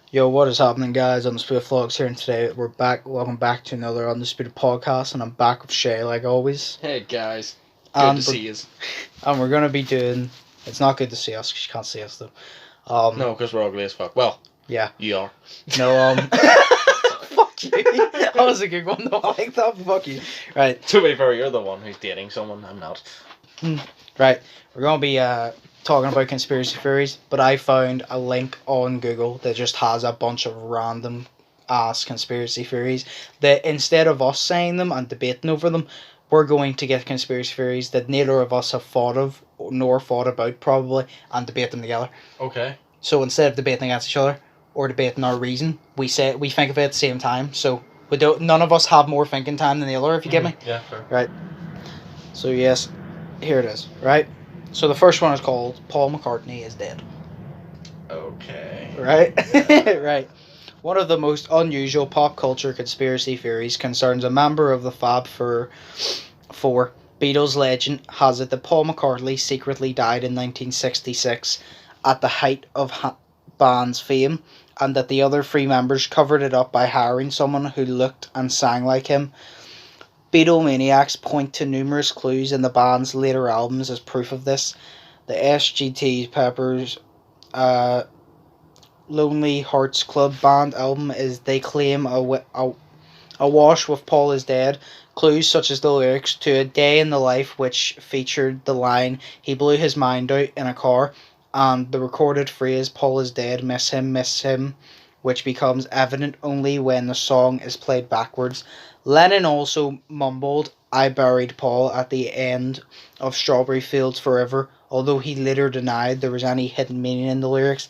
Yo, what is happening, guys? Undisputed Vlogs here, and today we're back. Welcome back to another Undisputed podcast, and I'm back with Shay, like always. Hey, guys. Good to see you. And we're going to be doing... It's not good to see us, because you can't see us, though. No, because we're ugly as fuck. Well, yeah. you are. No, fuck you. That was a good one, though. I like that. Fuck you. Right. To be fair, you're the one who's dating someone. I'm not. Right. We're going to be talking about conspiracy theories, but I found a link on Google that just has a bunch of random ass conspiracy theories that instead of us saying them and debating over them, we're going to get conspiracy theories that neither of us have thought of nor thought about probably and debate them together. Okay. So instead of debating against each other or debating our reason, we think of it at the same time. So none of us have more thinking time than the other, if you get me. Yeah, fair. Right. So yes, here it is. Right. So the first one is called Paul McCartney is Dead. Okay. Right? Yeah. Right. One of the most unusual pop culture conspiracy theories concerns a member of the Fab Four. Beatles legend has it that Paul McCartney secretly died in 1966 at the height of band's fame, and that the other three members covered it up by hiring someone who looked and sang like him. Beatlemaniacs point to numerous clues in the band's later albums as proof of this. The SGT Peppers' Lonely Hearts Club Band album is, they claim, awash with Paul is Dead. Clues such as the lyrics to A Day in the Life, which featured the line, "He blew his mind out in a car," and the recorded phrase, "Paul is dead, miss him," which becomes evident only when the song is played backwards. Lennon also mumbled, "I buried Paul" at the end of Strawberry Fields Forever, although he later denied there was any hidden meaning in the lyrics,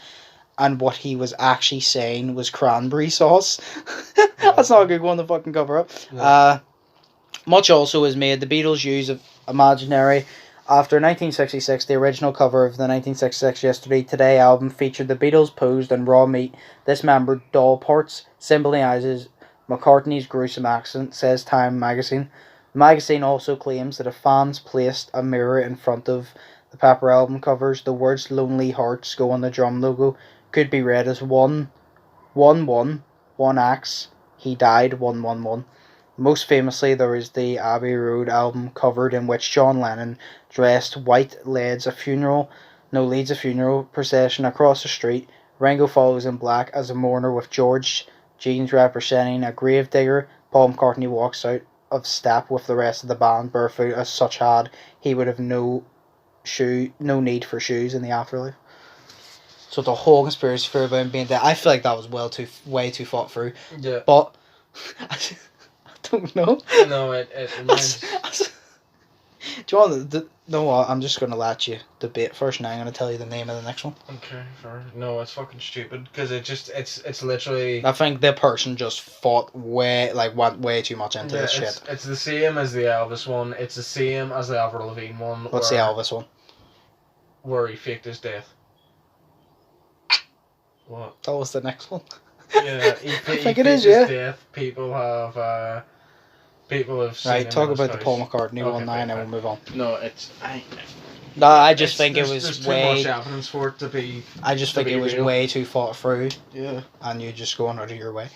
and what he was actually saying was cranberry sauce. That's not a good one to fucking cover up. Yeah. Much also is made the Beatles' use of imaginary. After 1966, the original cover of the 1966 Yesterday Today album featured the Beatles posed in raw meat, dismembered doll parts, symbolises McCartney's gruesome accident, says Time magazine. The magazine also claims that if fans placed a mirror in front of the Pepper album covers, the words "Lonely Hearts" go on the drum logo could be read as 1 axe, he died 111. Most famously, there is the Abbey Road album covered in which John Lennon, dressed white, leads a funeral procession across the street. Ringo follows in black as a mourner with George Jeans representing a gravedigger. Paul McCartney walks out of step with the rest of the band barefoot, as such had he would have no need for shoes in the afterlife. So the whole conspiracy theory about him being dead, I feel like that was way too thought through. Yeah. But I don't know. No, it reminds... Do you want to... No, what? I'm just going to let you debate first, and I'm going to tell you the name of the next one. Okay, fair. No, it's fucking stupid, because it's literally... I think the person just went way too much into this shit. It's the same as the Elvis one. It's the same as the Avril Lavigne one. What's the Elvis one? Where he faked his death. What? That was the next one. Yeah, he think it faked is, his yeah. death. People have seen Right, him talk in his about the house. Paul McCartney Okay, one now, and then fair. we'll move on. No, it's... No, I just think there's too much way... evidence for it to be... I just think it was real. way too thought through, Yeah. and you're just going out of your way.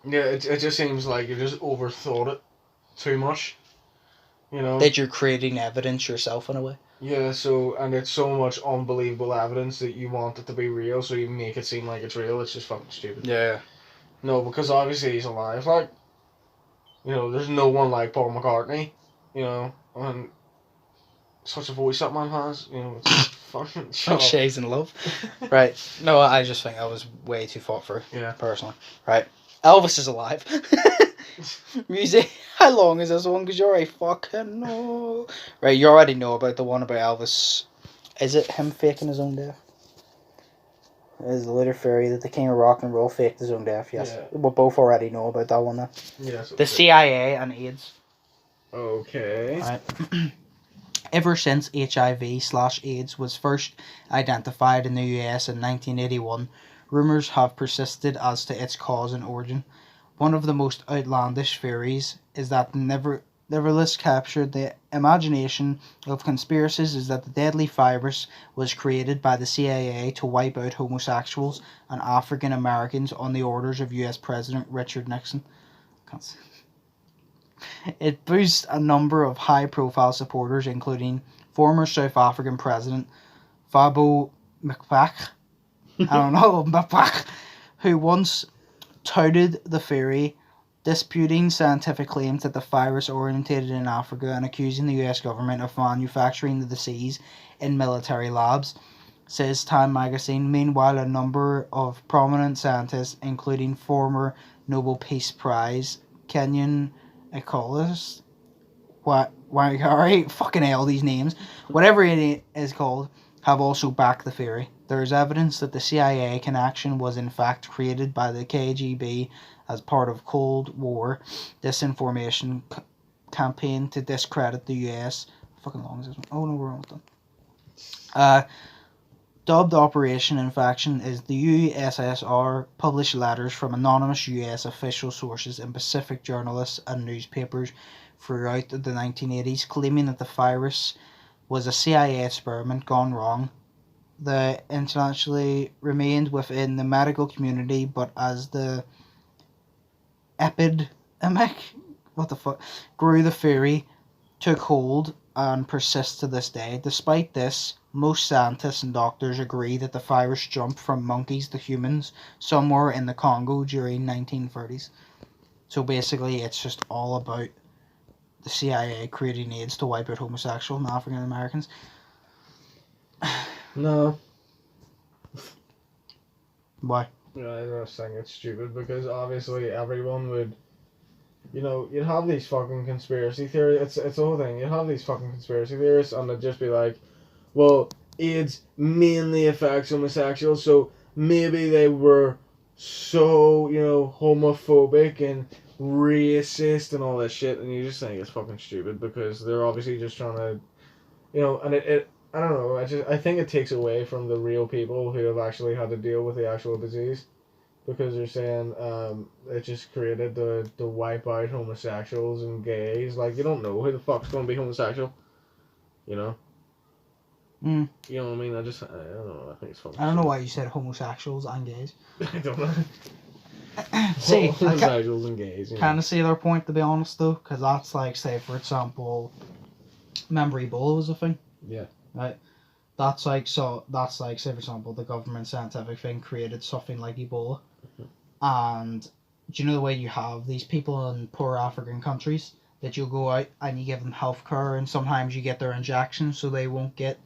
Yeah, it just seems like you just overthought it too much. You know? That you're creating evidence yourself in a way. Yeah, so, and it's so much unbelievable evidence that you want it to be real, so you make it seem like it's real. It's just fucking stupid. Yeah. No, because obviously he's alive. Like, you know, there's no one like Paul McCartney, you know, and such a voice that man has, you know, it's fucking shut up. Shay's in love. Right. No, I just think that was way too thought through. Yeah. Personally. Right. Elvis is alive. Music. How long is this one? Because you already fucking know. Right, you already know about the one about Elvis. Is it him faking his own death? It is the later theory that the king of rock and roll faked his own death, yes. Yeah. We both already know about that one then. Yes. The CIA and AIDS. Okay. Right. Ever since HIV/AIDS was first identified in the US in 1981, rumours have persisted as to its cause and origin. One of the most outlandish theories is that The release captured the imagination of conspiracies is that the deadly virus was created by the CIA to wipe out homosexuals and African Americans on the orders of US President Richard Nixon. It boasts a number of high-profile supporters, including former South African President Thabo Mbeki, I don't know, Mbeki, who once touted the theory, disputing scientific claims that the virus originated in Africa and accusing the US government of manufacturing the disease in military labs, says Time magazine. Meanwhile, a number of prominent scientists, including former Nobel Peace Prize Kenyan ecologist Wangari, fucking hell, these names, whatever it is called, have also backed the theory. There is evidence that the CIA connection was in fact created by the KGB as part of Cold War disinformation campaign to discredit the US. Fucking long is this one? Oh no, we're almost done. Dubbed Operation Infection is the USSR published letters from anonymous US official sources in Pacific journalists and newspapers throughout the 1980s claiming that the virus was a CIA experiment gone wrong. The internationally remained within the medical community, but as the epidemic, grew, the theory took hold and persists to this day. Despite this, most scientists and doctors agree that the virus jumped from monkeys to humans somewhere in the Congo during 1930s. So basically, it's just all about the CIA creating AIDS to wipe out homosexuals and African Americans. No. Why? Yeah, I was saying it's stupid because obviously everyone would, you'd have these fucking conspiracy theories. It's the whole thing. You'd have these fucking conspiracy theorists and they'd just be like, well, AIDS mainly affects homosexuals, so maybe they were so, homophobic and racist and all that shit, and you just think it's fucking stupid because they're obviously just trying to, and it I don't know, I think it takes away from the real people who have actually had to deal with the actual disease, because they're saying it just created the wipe out homosexuals and gays. Like, you don't know who the fuck's going to be homosexual, you know? Mm. You know what I mean? I don't know, I think it's fucking I don't know why you said homosexuals and gays. I don't know. See, homosexuals and gays. Kind of see their point, to be honest, though, because that's like, say, for example, remember Ebola was a thing? Yeah. Right? That's like, say, for example, the government scientific thing created something like Ebola. Mm-hmm. And do you know the way you have these people in poor African countries that you'll go out and you give them healthcare and sometimes you get their injections so they won't get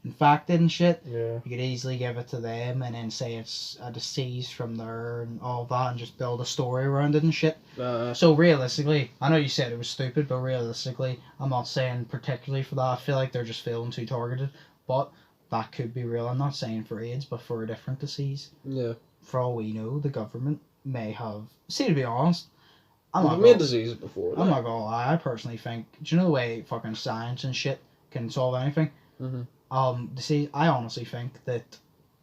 infected and shit? Yeah. You could easily give it to them and then say it's a disease from there and all that and just build a story around it and shit. So realistically, I know you said it was stupid, but realistically, I'm not saying particularly for that. I feel like they're just feeling too targeted. But that could be real. I'm not saying for AIDS, but for a different disease. Yeah. For all we know, the government may have... See, to be honest, We've made diseases before. I'm not gonna lie. I personally think... Do you know the way fucking science and shit can solve anything? Mm-hmm. I honestly think that...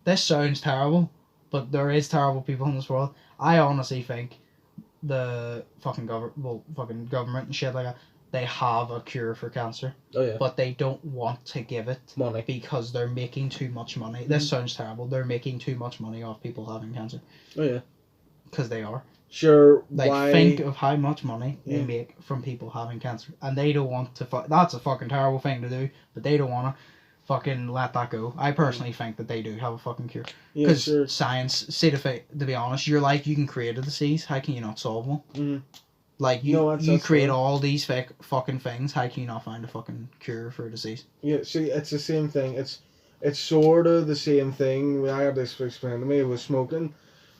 This sounds terrible, but there is terrible people in this world. I honestly think the fucking government and shit like that, they have a cure for cancer. Oh, yeah. But they don't want to give it money because they're making too much money. Mm-hmm. This sounds terrible. They're making too much money off people having cancer. Oh, yeah. Because they are. Sure. Like, why? Think of how much money they make from people having cancer. And they don't want to... That's a fucking terrible thing to do, but they don't want to fucking let that go. I personally think that they do have a fucking cure. Because science, to be honest, you're like, you can create a disease. How can you not solve one? Mm-hmm. Like, you create all these fucking things. How can you not find a fucking cure for a disease? Yeah, see, it's the same thing. It's sort of the same thing. I had this explained to me with smoking.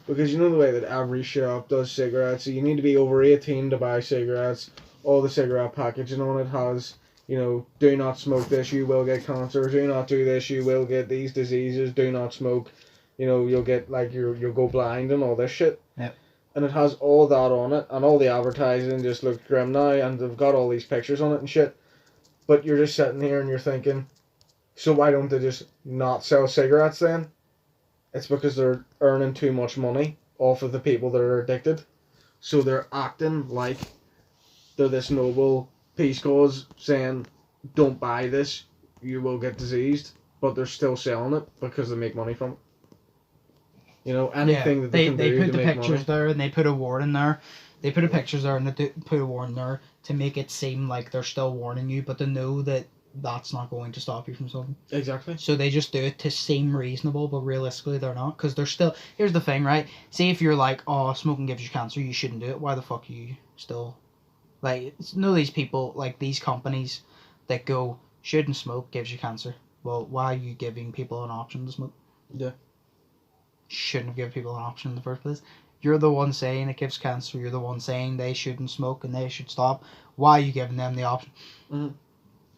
Because you know the way that every shop does cigarettes, so you need to be over 18 to buy cigarettes. All the cigarette packaging on it has, do not smoke this, you will get cancer. Do not do this, you will get these diseases. Do not smoke, you'll get, like, you'll go blind and all this shit. Yep. And it has all that on it, and all the advertising just looks grim now, and they've got all these pictures on it and shit. But you're just sitting here and you're thinking, so why don't they just not sell cigarettes then? It's because they're earning too much money off of the people that are addicted. So they're acting like they're this noble peace cause saying, don't buy this, you will get diseased, but they're still selling it because they make money from it. You know, anything that they can they do put to the make pictures money. there and they put a warning there. They put a pictures there and they put a warning there to make it seem like they're still warning you, but they know that that's not going to stop you from something. Exactly. So they just do it to seem reasonable, but realistically they're not, because they're still. Here's the thing, right? See, if you're like, oh, smoking gives you cancer, you shouldn't do it. Why the fuck are you still like? None of these people, like these companies, that go shouldn't smoke gives you cancer. Well, why are you giving people an option to smoke? Yeah. Shouldn't have given people an option in the first place. You're the one saying it gives cancer. You're the one saying they shouldn't smoke and they should stop. Why are you giving them the option? Mm-hmm.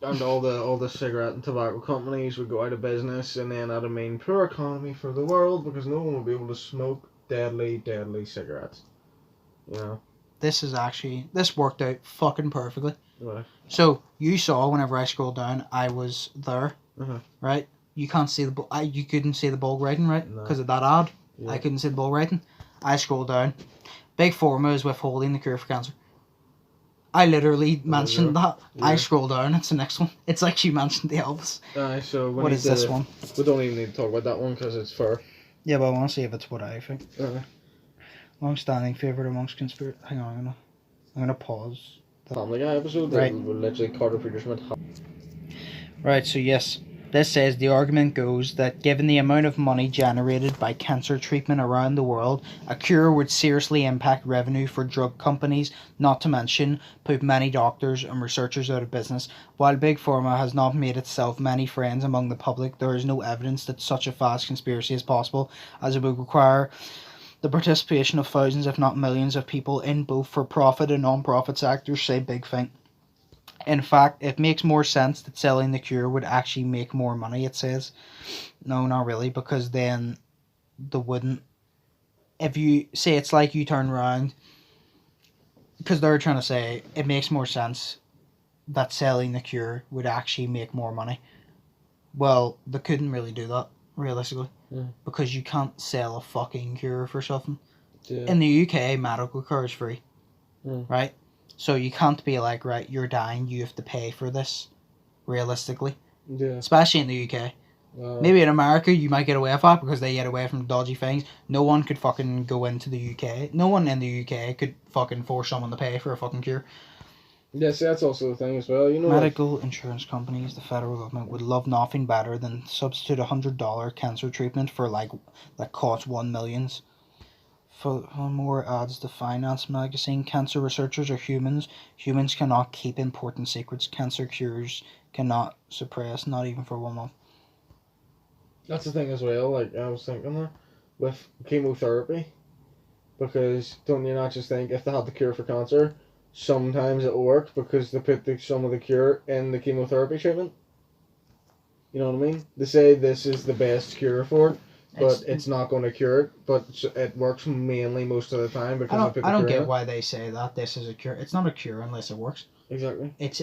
And all the cigarette and tobacco companies would go out of business, and then that'd mean poor economy for the world because no one would be able to smoke deadly cigarettes. You know. This worked out fucking perfectly. Right. So you saw whenever I scrolled down, I was there, right? You can't see you couldn't see the bulk writing, right? Because of that ad. Yeah. I couldn't see the bulk writing. I scrolled down. Big Pharma is withholding the cure for cancer. I literally mentioned that. Yeah. I scroll down. It's the next one. It's like you mentioned the Elvis. So what is this one? We don't even need to talk about that one because it's fair. Yeah, but I want to see if it's what I think. Long-standing favorite amongst conspiracy. Hang on, I'm gonna pause. Family Guy episode. Right. We're literally Carter Peterson. Right. So yes. This says the argument goes that given the amount of money generated by cancer treatment around the world, a cure would seriously impact revenue for drug companies, not to mention put many doctors and researchers out of business. While Big Pharma has not made itself many friends among the public, there is no evidence that such a vast conspiracy is possible, as it would require the participation of thousands if not millions of people in both for-profit and non-profit sectors, say Big Think. In fact, it makes more sense that selling the cure would actually make more money, it says. No, not really, because then they wouldn't. If you say it's like you turn around, because they're trying to say it makes more sense that selling the cure would actually make more money. Well, they couldn't really do that, realistically, because you can't sell a fucking cure for something. Yeah. In the UK, medical care is free, right? So you can't be like, right, you're dying, you have to pay for this, realistically. Yeah. Especially in the UK. Maybe in America you might get away with that because they get away from dodgy things. No one could fucking go into the UK. No one in the UK could fucking force someone to pay for a fucking cure. Yeah, see, that's also the thing as well. You know, medical insurance companies, the federal government would love nothing better than substitute $100 cancer treatment for that costs $1 million. For more adds the Finance magazine, cancer researchers are humans. Humans cannot keep important secrets. Cancer cures cannot suppress, not even for 1 month. That's the thing as well, like I was thinking there, with chemotherapy, because don't you not just think if they had the cure for cancer, sometimes it'll work because they put some of the cure in the chemotherapy treatment? You know what I mean? They say this is the best cure for it. But it's not going to cure it, but it works mainly most of the time because I don't get why they say that this is a cure. It's not a cure unless it works. Exactly. It's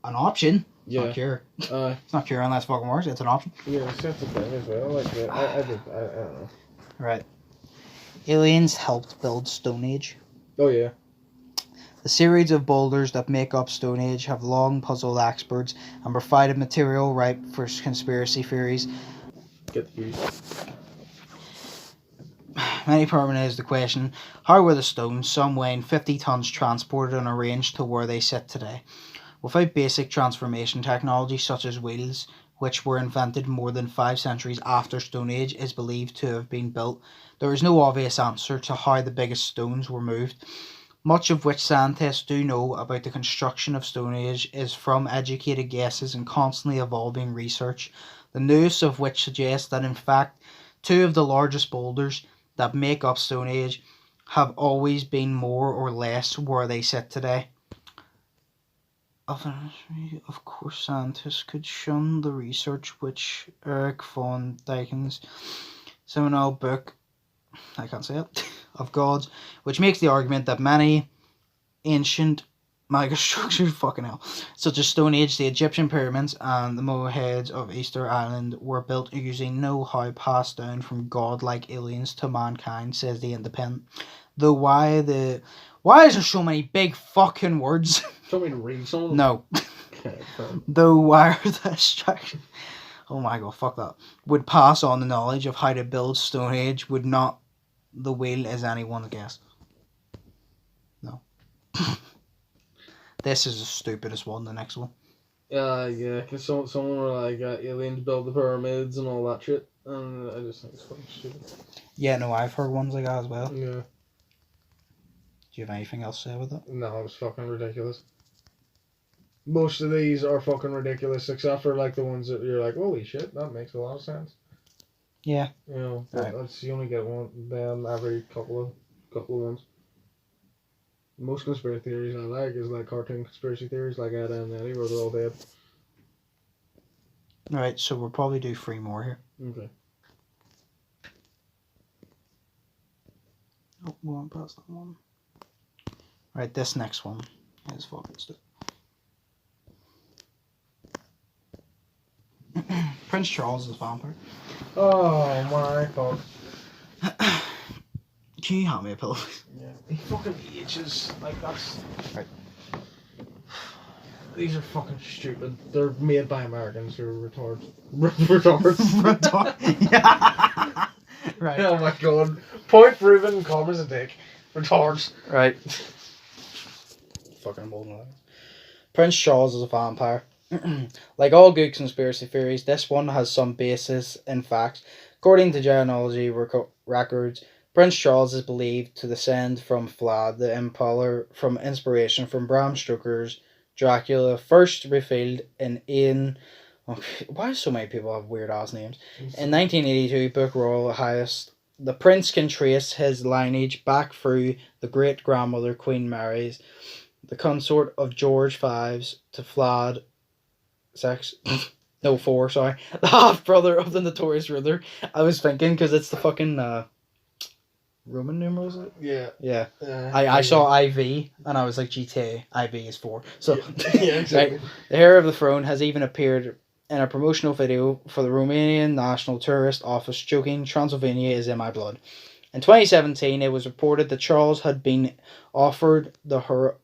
an option. It's not a cure. It's not a cure unless it fucking works. It's an option. Yeah, that's the thing as well. Like I don't know. Right. Aliens helped build Stone Age. Oh yeah. The series of boulders that make up Stone Age have long puzzled experts and provided material ripe for conspiracy theories. Get the views. Many permanent is the question, how were the stones, some weighing 50 tons, transported and arranged to where they sit today? Without basic transformation technology such as wheels, which were invented more than 5 centuries after Stone Age is believed to have been built, there is no obvious answer to how the biggest stones were moved. Much of which scientists do know about the construction of Stone Age is from educated guesses and constantly evolving research, the news of which suggests that in fact 2 of the largest boulders that make up Stone Age have always been more or less where they sit today. Of course, scientists could shun the research which Eric von Dyken's seminal book, I can't say it, of gods, which makes the argument that many ancient megastructures, fucking hell, such as Stone Age, the Egyptian pyramids, and the Moheads of Easter Island were built using know-how passed down from godlike aliens to mankind, says the Independent. Though why is there so many big fucking words? Do you want me to read some of them? No. Okay, fine. The wire distraction. Oh my god, fuck that. Would pass on the knowledge of how to build Stone Age. Would not the wheel as anyone's guess. No. This is the stupidest one, the next one. Yeah, because someone were like, aliens build the pyramids and all that shit, and I just think it's fucking stupid. Yeah, no, I've heard ones like that as well. Yeah. Do you have anything else to say with it? No, it's fucking ridiculous. Most of these are fucking ridiculous, except for like the ones that you're like, holy shit, that makes a lot of sense. Yeah. You know, Right. you only get them every couple of ones. Most conspiracy theories I like is like cartoon conspiracy theories, like Ed and Eddie, where they're all dead. Right, so we'll probably do 3 more here. Okay. Oh, we went past that one. Right, this next one is fucking stupid. Prince Charles is a vampire. Oh my god. Can you hand me a pillow? Yeah. He fucking ages. Like, that's. Right. These are fucking stupid. They're made by Americans who are retards. Retards. Yeah. Right. Oh my god. Point proven, Comer's a dick. Retards. Right. Fucking bullshit. Prince Charles is a vampire. Like all good conspiracy theories, this one has some basis in facts. According to genealogy records, Prince Charles is believed to descend from Vlad the Impaler, from inspiration from Bram Stoker's Dracula, first revealed in why do so many people have weird ass names? In 1982 book Royal Highest, the prince can trace his lineage back through the great grandmother Queen Mary's, the consort of George V's, to Vlad 4, sorry, the half brother of the notorious ruler. I was thinking because it's the fucking Roman numerals. Yeah. Yeah. I saw IV and I was like GTA. IV is 4. So yeah, exactly. Right, the heir of the throne has even appeared in a promotional video for the Romanian National Tourist Office joking, "Transylvania is in my blood." In 2017, it was reported that Charles had been offered the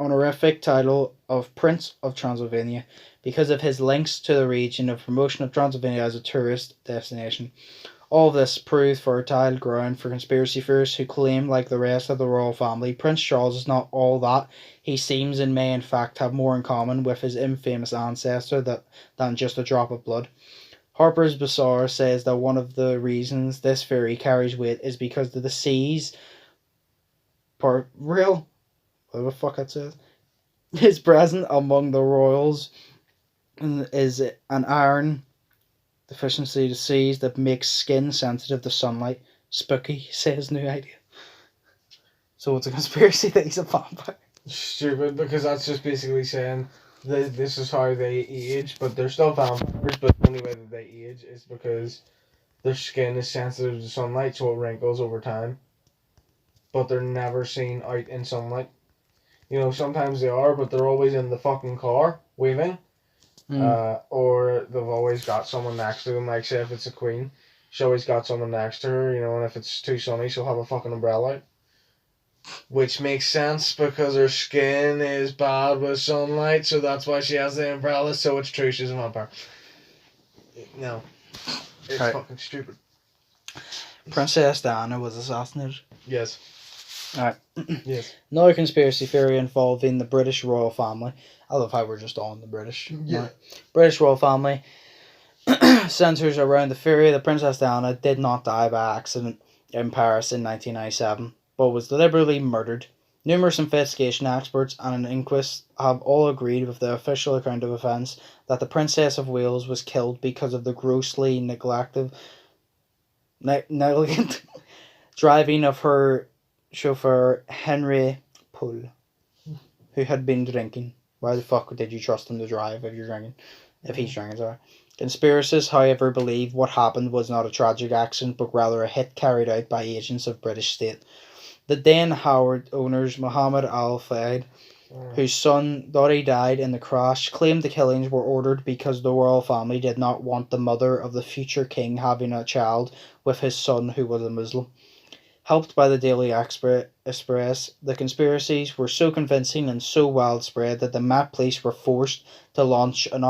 honorific title of Prince of Transylvania because of his links to the region of promotion of Transylvania as a tourist destination. All of this proved fertile ground for conspiracy theorists who claim, like the rest of the royal family, Prince Charles is not all that he seems and may in fact have more in common with his infamous ancestor than just a drop of blood. Harper's Bazaar says that one of the reasons this theory carries weight is because the deceased whatever the fuck that says, is present among the royals and is an iron deficiency disease that makes skin sensitive to sunlight. Spooky, says new idea. So it's a conspiracy that he's a vampire. Stupid, because that's just basically saying that this is how they age, but they're still vampires, but the only way that they age is because their skin is sensitive to sunlight, so it wrinkles over time. But they're never seen out in sunlight. You know, sometimes they are, but they're always in the fucking car, waving. Or they've always got someone next to them, like say if it's a queen, she always got someone next to her, you know, and if it's too sunny, she'll have a fucking umbrella out. Which makes sense because her skin is bad with sunlight, so that's why she has the umbrella, so it's true she's a vampire. No. It's fucking stupid. Princess Diana was assassinated. Yes. Alright. Yes. Another conspiracy theory involving the British royal family. I love how we're just on the British. Yeah. British royal family centers around the theory that Princess Diana did not die by accident in Paris in 1997, but was deliberately murdered. Numerous investigation experts and an inquest have all agreed with the official account of events that the Princess of Wales was killed because of the grossly negligent driving of her chauffeur Henry Poole, who had been drinking. Why the fuck did you trust him to drive if you're drinking? If he's drinking, sorry. Conspiracists, however, believe what happened was not a tragic accident, but rather a hit carried out by agents of British state. The Den Howard owners, Mohammed Al-Fayed, whose son thought he died in the crash, claimed the killings were ordered because the royal family did not want the mother of the future king having a child with his son who was a Muslim. Helped by the Daily Express, the conspiracies were so convincing and so widespread that the Met Police were forced to launch an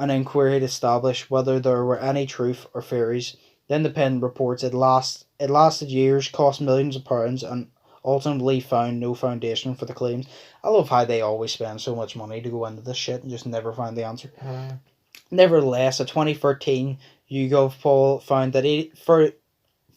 inquiry to establish whether there were any truth or theories. The Independent reports it lasted years, cost millions of pounds, and ultimately found no foundation for the claims. I love how they always spend so much money to go into this shit and just never find the answer. Nevertheless, a 2013 YouGov poll found that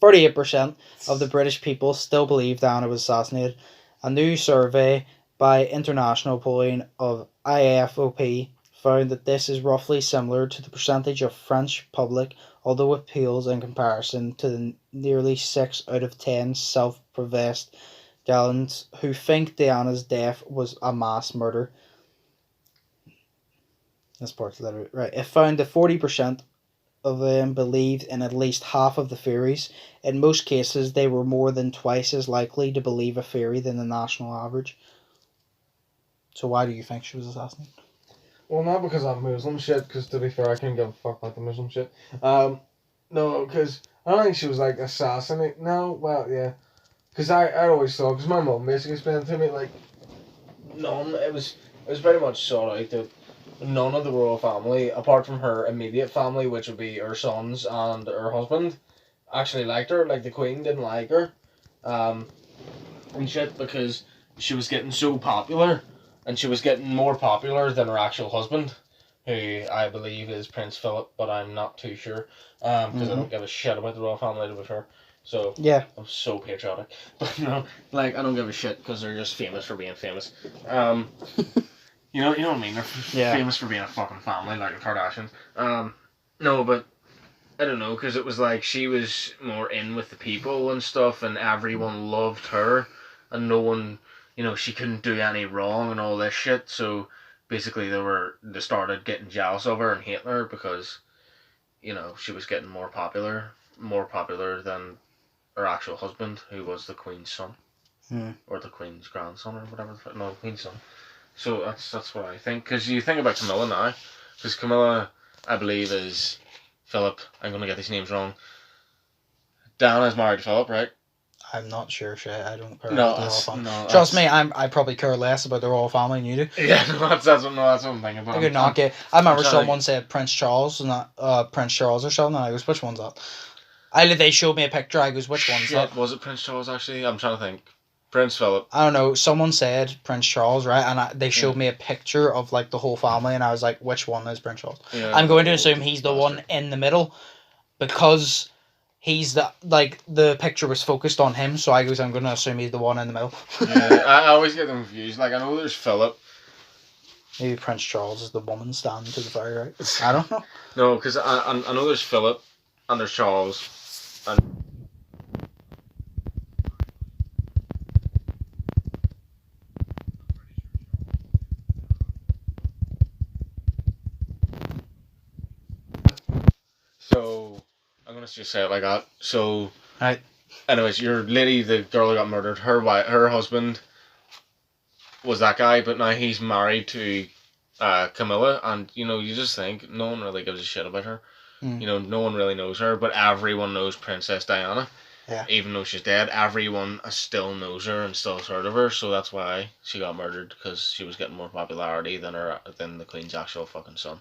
48% of the British people still believe Diana was assassinated. A new survey by International Polling of IFOP found that this is roughly similar to the percentage of French public, although it pales in comparison to the nearly 6 out of 10 self-professed gallants who think Diana's death was a mass murder. This part's literally right. It found that 40% of them believed in at least half of the theories. In most cases, they were more than twice as likely to believe a theory than the national average. So why do you think she was assassinated? Well, not because I'm Muslim shit, because to be fair, I couldn't give a fuck about the Muslim shit. No, because I don't think she was like assassinated. No, well, yeah. Because I always thought, because my mum basically explained to me, like, none, it was very much sought out that none of the royal family, apart from her immediate family, which would be her sons and her husband, actually liked her. Like, the Queen didn't like her. And shit, because she was getting so popular, and she was getting more popular than her actual husband, who I believe is Prince Philip, but I'm not too sure, because I don't give a shit about the royal family, to be fair. So, yeah, I'm so patriotic. But, like, I don't give a shit, because they're just famous for being famous. You know what I mean? They're famous for being a fucking family, like the Kardashians. No, but I don't know, because it was like she was more in with the people and stuff, and everyone loved her, and no one, she couldn't do any wrong and all this shit. So basically, they started getting jealous of her and hating her because, she was getting more popular than her actual husband, who was the Queen's son, or the Queen's grandson, or whatever. No, Queen's son. So that's what I think. Because you think about Camilla now. Because Camilla, I believe, is Philip. I'm going to get these names wrong. Diana's married to Philip, right? I'm not sure, Shay. I don't care about the royal family. Trust me, I probably care less about the royal family than you do. Yeah, that's what I'm thinking about. I could not get. I remember someone said Prince Charles, not Prince Charles or something. And I goes, which one's that? They showed me a picture. I goes, which one's that? Was it Prince Charles actually? I'm trying to think. Prince Philip. I don't know. Someone said Prince Charles, right? And they showed me a picture of like the whole family, and I was like, which one is Prince Charles? Yeah, I'm going to assume he's the one in the middle, because he's the picture was focused on him. So I'm going to assume he's the one in the middle. Yeah, I always get them confused. Like, I know there's Philip. Maybe Prince Charles is the woman standing to the far right. I don't know. No, because I know there's Philip and there's Charles and. So, I'm going to just say it like that. So, right. Anyways, your lady, the girl who got murdered, her husband was that guy, but now he's married to Camilla, and, you just think no one really gives a shit about her. No one really knows her, but everyone knows Princess Diana. Yeah. Even though she's dead, everyone still knows her and still has heard of her, so that's why she got murdered, because she was getting more popularity than the Queen's actual fucking son.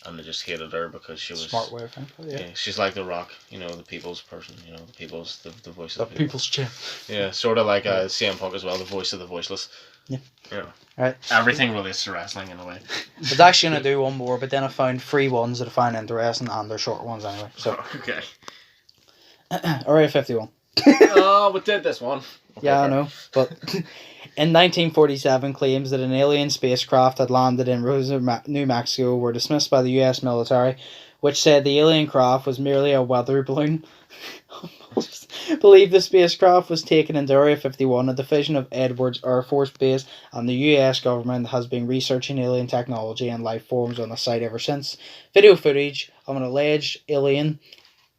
And they just hated her because she was smart way of thinking. Yeah, she's like the Rock, the people's person, the people's the voice of the people's champ. Yeah, sort of like CM Punk as well, the voice of the voiceless. Yeah. Yeah. Right. Everything relates to wrestling in a way. I was actually gonna do one more, but then I found 3 ones that I find interesting, and they're short ones anyway. So. Okay. Area 51. Oh, we did this one. Okay, yeah, I know, but. In 1947, claims that an alien spacecraft had landed in Rosa, New Mexico were dismissed by the U.S. military, which said the alien craft was merely a weather balloon. Believed the spacecraft was taken into Area 51, a division of Edwards Air Force Base, and the U.S. government has been researching alien technology and life forms on the site ever since. Video footage of an alleged alien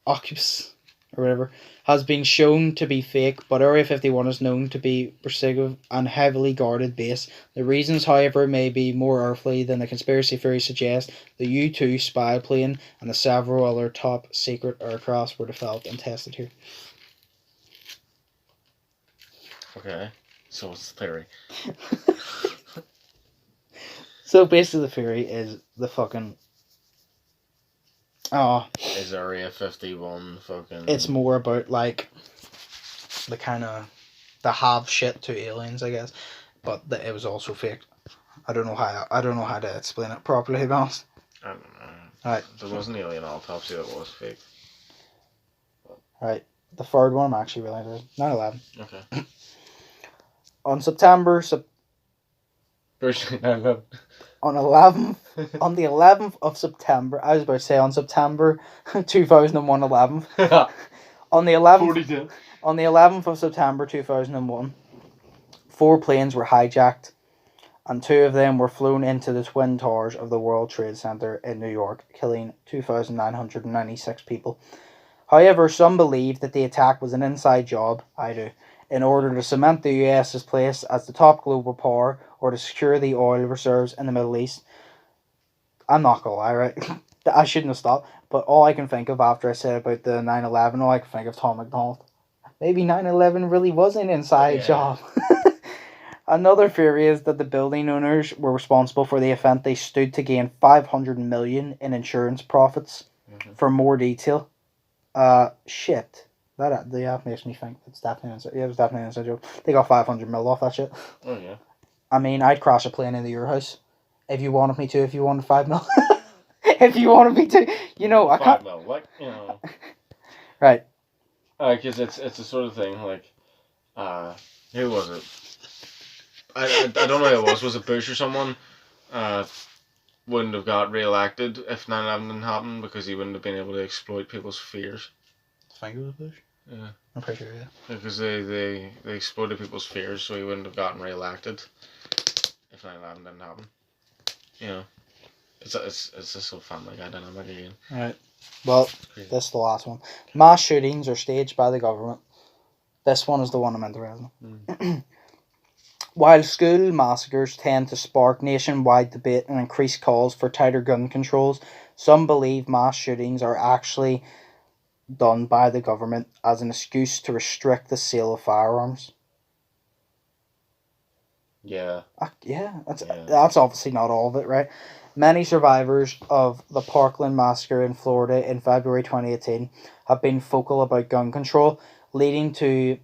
occupus, or whatever, has been shown to be fake, but Area 51 is known to be persecutive and heavily guarded base. The reasons, however, may be more earthly than the conspiracy theory suggests. The U-2 spy plane and the several other top secret aircrafts were developed and tested here. Okay. So what's the theory? So basically the theory is the fucking... Is Area 51 fucking... It's more about, like, the kind of... The have shit to aliens, I guess. But it was also fake. I don't know how to explain it properly, to be honest. I don't know. Right. There was an alien autopsy that was fake. Right. The third one I'm actually really interested in. 9/11. Okay. On September... First 9/11. On the 11th of September, I was about to say on September 2001 11th. On the 11th 42. On the 11th of September 2001, 4 planes were hijacked, and 2 of them were flown into the Twin Towers of the World Trade Center in New York, killing 2,996 people. However, some believe that the attack was an inside job, I do, in order to cement the US's place as the top global power or to secure the oil reserves in the Middle East. I'm not gonna lie, right? I shouldn't have stopped, but all I can think of after I said about the 9/11, all I can think of Tom McDonald. Maybe 9/11 really was an inside job. Another theory is that the building owners were responsible for the event. They stood to gain $500 million in insurance profits. Mm-hmm. For more detail, shit. That makes me think it's definitely it was definitely an inside job. They got 500 mil off that shit. Oh yeah. I mean, I'd crash a plane into your house if you wanted me to. If you wanted 5 mil, if you wanted me to, I can't. 5 mil, like Right. Because it's the sort of thing like, who was it? I don't know who it was. Was it Bush or someone? Wouldn't have got re-elected if 9/11 didn't happen because he wouldn't have been able to exploit people's fears. I think it was Bush. Yeah. I'm pretty sure, yeah. Because they exploited people's fears, so he wouldn't have gotten re-elected if 9/11 didn't happen. It's this whole Family Guy dynamic again. Right. Well, this is the last one. Mass shootings are staged by the government. This one is the one I'm interested in. While school massacres tend to spark nationwide debate and increase calls for tighter gun controls, some believe mass shootings are actually done by the government as an excuse to restrict the sale of firearms. Yeah. That's obviously not all of it, right? Many survivors of the Parkland massacre in Florida in February 2018 have been vocal about gun control, leading to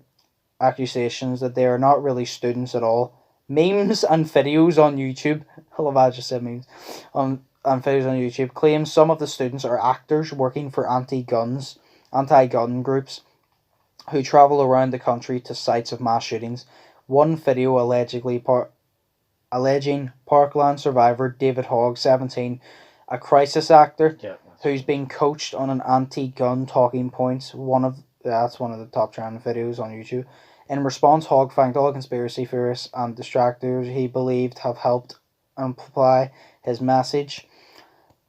accusations that they are not really students at all. Memes and videos on YouTube, I love how I just said memes, and videos on YouTube claim some of the students are actors working for anti-gun groups who travel around the country to sites of mass shootings. One video alleging Parkland survivor David Hogg, 17, a crisis actor who's been coached on an anti-gun talking points. That's one of the top trending videos on YouTube. In response, Hogg thanked all conspiracy theorists and distractors he believed have helped amplify his message.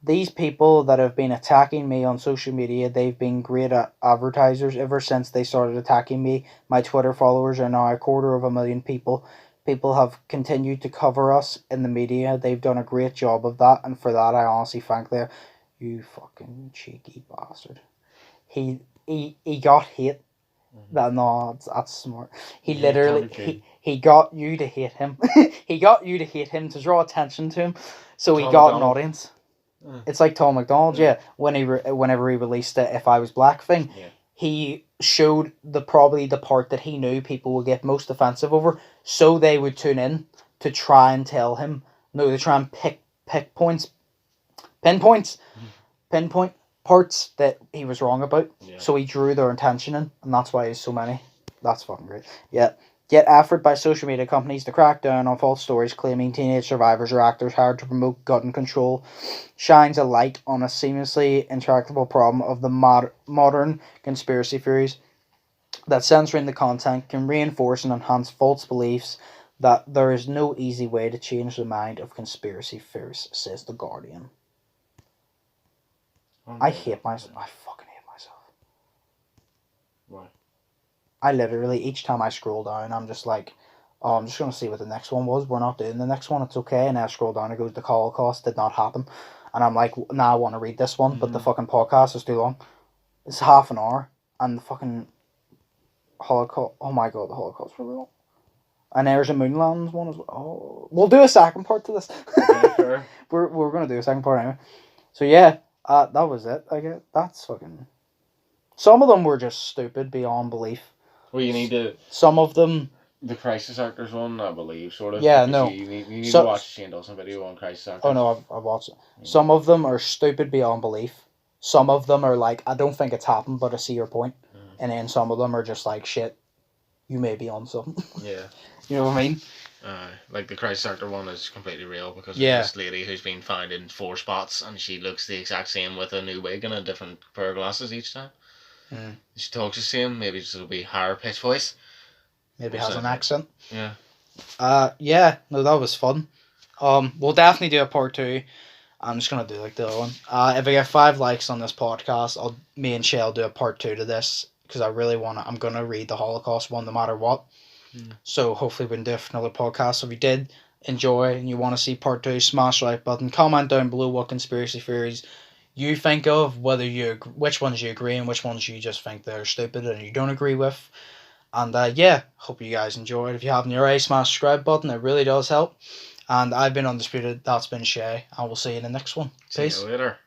These people that have been attacking me on social media, they've been great advertisers ever since they started attacking me. My Twitter followers are now 250,000 people. People have continued to cover us in the media. They've done a great job of that, and for that I honestly thank them. You fucking cheeky bastard. He got hate. No, that's smart. He got you to hate him. He got you to hate him to draw attention to him, so he got an audience. It's like Tom McDonald, whenever he released the If I Was Black thing, he showed probably the part that he knew people would get most offensive over, so they would tune in to try and tell him, to try and pinpoint parts that he was wrong about, so he drew their attention in, and that's why there's so many. That's fucking great. Yeah. Yet effort by social media companies to crack down on false stories claiming teenage survivors or actors hired to promote gun control shines a light on a seamlessly intractable problem of the modern conspiracy theories that censoring the content can reinforce and enhance false beliefs that there is no easy way to change the mind of conspiracy theorists, says The Guardian. I hate myself. I fucking hate myself. Why? I literally, each time I scroll down, I'm just like, oh, I'm just going to see what the next one was. We're not doing the next one. It's okay. And then I scroll down, it goes, the Holocaust did not happen. And I'm like, now I want to read this one, but the fucking podcast is too long. It's half an hour. And the fucking Holocaust, oh my god, the Holocaust really long. And there's a moon landings one as well. Oh, we'll do a second part to this. Yeah, sure. We're gonna do a second part anyway. So yeah, that was it. I get that's fucking. Some of them were just stupid beyond belief. Well, you need to. Some of them. The Crisis Actors one, I believe, sort of. Yeah, no. You need to watch Shane Dawson video on Crisis Actors. Oh no, I've watched it. Some of them are stupid beyond belief. Some of them are like, I don't think it's happened, but I see your point. And then some of them are just like, shit, you may be on something. Yeah. You know what I mean? Like the Crisis Actor one is completely real because Yeah. this lady who's been found in 4 spots and she looks the exact same with a new wig and a different pair of glasses each time. She talks the same, maybe just will be higher pitch voice. Maybe has an accent. Yeah. Yeah, no, that was fun. We'll definitely do a part 2. I'm just gonna do like the other one. If I get 5 likes on this podcast, me and Shell do a part 2 to this because I really I'm gonna read the Holocaust one no matter what. So hopefully we can do another podcast. So if you did enjoy and you want to see part 2, smash the like button. Comment down below what conspiracy theories you think of, which ones you agree and which ones you just think they're stupid and you don't agree with. And yeah, hope you guys enjoyed. If you haven't already, smash the subscribe button. It really does help. And I've been Undisputed. That's been Shay. And we'll see you in the next one. Peace. See you later.